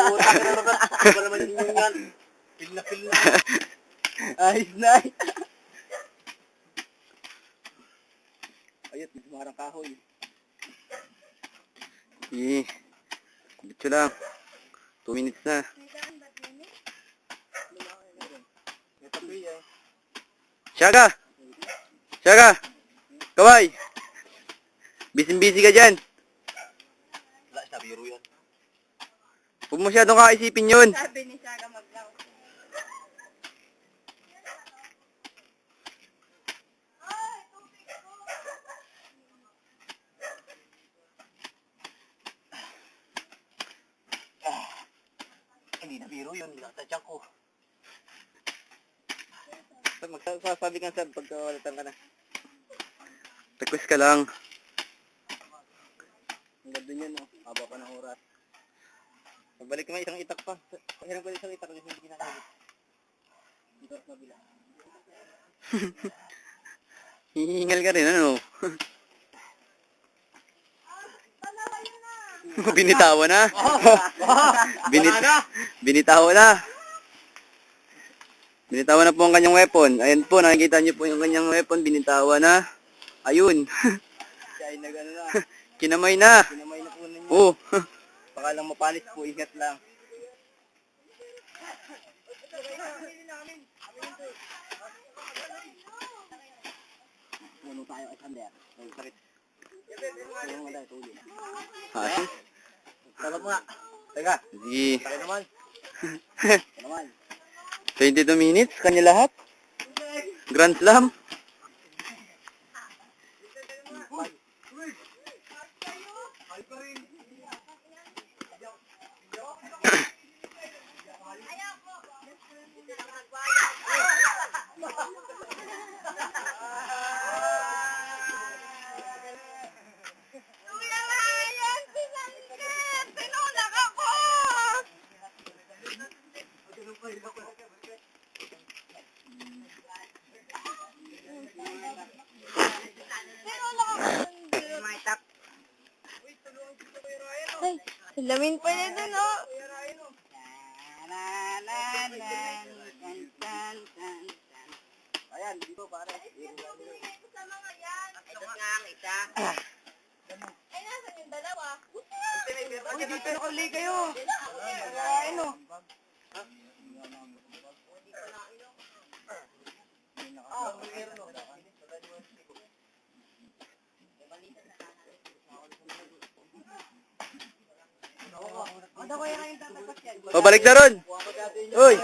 Puta ka na naman. Iba naman yung yan. Feel na. Ayos na. Ayot, may sumarang kahoy. Eh, dito lang. 2 minutes na. May tabi eh. Siyaga! Siyaga! Kaway! Busy ka dyan. Wala, sa biro yan. Huwag mo masyadong kaisipin yun. Sabi ni Saga maglaw. Hindi na biro yun. Nakatadyan ko. Magsasabi ka sab pagka walatan ka na. Request ka lang. Ang ganda niyan, no? Haba pa ng oras. Magbalik naman isang itak pa. Hirang pa isang itak kasi hindi kinakabit. Dito sa kabila. Hihingal ka rin, ano? Binitawan na. Binitawan na. Binitawan na po ang kanyang weapon. Ayan po, nakikita niyo po yung kanyang weapon. Binitawan na. Ayun. Siya ay nag-ano na. Kinamay na. Kinamay na po ninyo. Oh. Baka lang mapanis po, ingat lang. Puno tayo kay Sander. Ay, sakit. Puno mo tayo, tuloy. Ayun. Tala mo nga. Teka, Sige. sakit naman. Naman. 22 minutes, kanya lahat. Grand Slam. Lamin pa niya dun, oh. Ayan, dito pare. Ito nga ang isa. Ay, nasan yung dalawa? Uy, dito na kali kayo. Ayun o. O, balik na ron. Uy.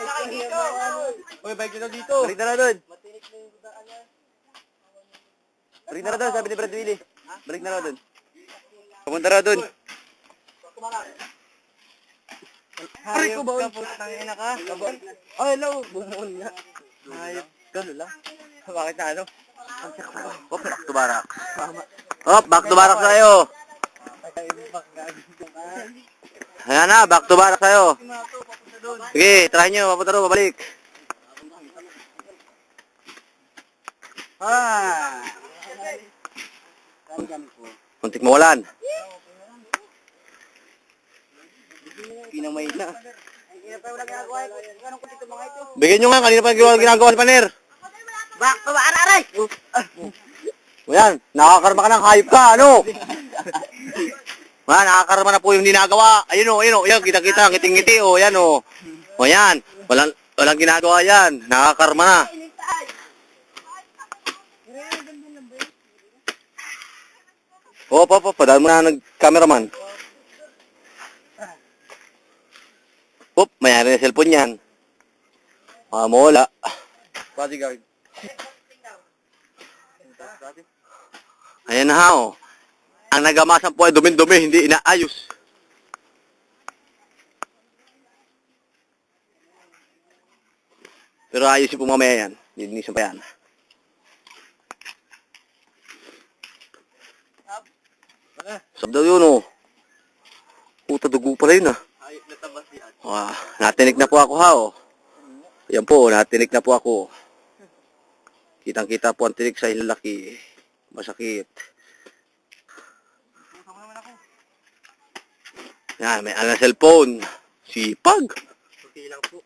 Uy, balik na dito. Balik na ron. Balik na ron, sabi ni Brad Willie. Balik na ron. Pumunta ron. Hayop ka po, tangina ka. Ay, hello. Bumuon nga. Hayop ka, lula. Bakit na ano? Hop, back to barracks. Hop, back to barracks tayo. Ayan na, back to barracks tayo. Sige, try nyo, papunta ron, babalik. Ah! Muntik mawalan. Pinamay na. Bigyan nyo nga, kanina pa ginagawa si Paner. Back to araray! O yan, nakakarma ka ng hayop ka, ano? Wala, nakakarma na po yung ginagawa. Ayun o, yan, kita-kita, ngiting-ngiti o, yan o. O yan, walang ginagawa yan, nakakarma na. Hop, padaan mo na nag-cameraman. Hop, mayari na cellphone yan. Wala. Bodyguard. Ayan na ha, oh. Ang nagamasan po ay dumi-dumi, hindi inaayos. Pero ayos yung mamaya yan. Linisan pa yan. Sab daw yun, oh. Puta, dugo pala yun, ah. Hayop na tabas yan. Natinik na po ako, ha, oh. Ayan po, natinik na po ako. Kitang-kita po ang tinik sa ilalaki. Masakit. Yan, may cellphone. Sipag. Kunti lang po.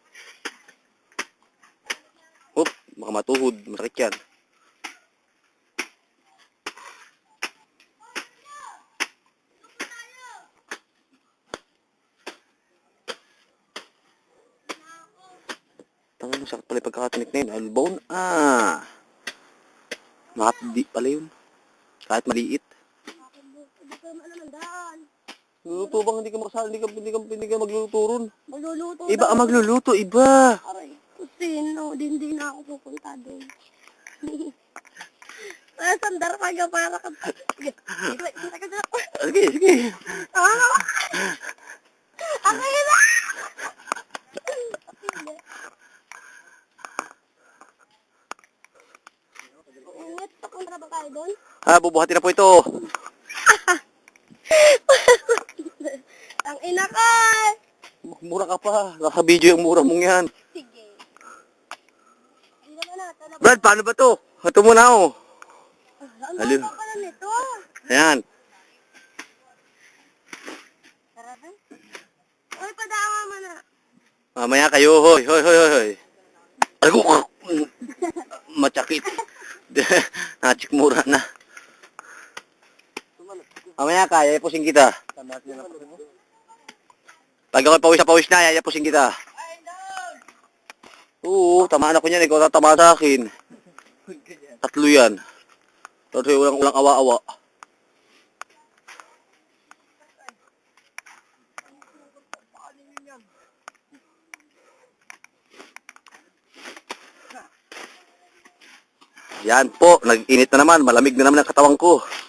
Hop, baka matuhod. Masakit yan. Tangan mo, sakit pala yung pagkakatinik na yun. Albone, Makapdi pala yun. Kahit maliit. Hindi ko naman daan. Luluto bang hindi ka makasal, hindi ka magluluto ron. Magluluto Iba daw. ang magluluto, iba. Aray, sino? Hindi na ako pupunta doon. Ay, sandar pa ka para ka. Sige. Sige. Ano? Akin na! Ingat, papunta ba kayo doon? Bubuhatin na po ito. Ang ina ka! Mura ka pa. Nasa video yung mura mong yan. Sige. Hindi naman natin. Brad, paano ba to? Ito muna oh. Ang Halo. bata pala nito. Ayan. Tara ba? Uy, padawa mo na. Mamaya kayo, hoy. Ago, matsakit. Nachikmura na. Mamaya ka, yayapusin kita. Tamat niya na po mo. Pag ako pawis na, yayapusin kita. Oo, tamaan ako niyan. Ikaw tatama sa akin. 3 yan. Tapos walang awa-awa. Yan po, nag-init na naman. Malamig na naman ang katawan ko.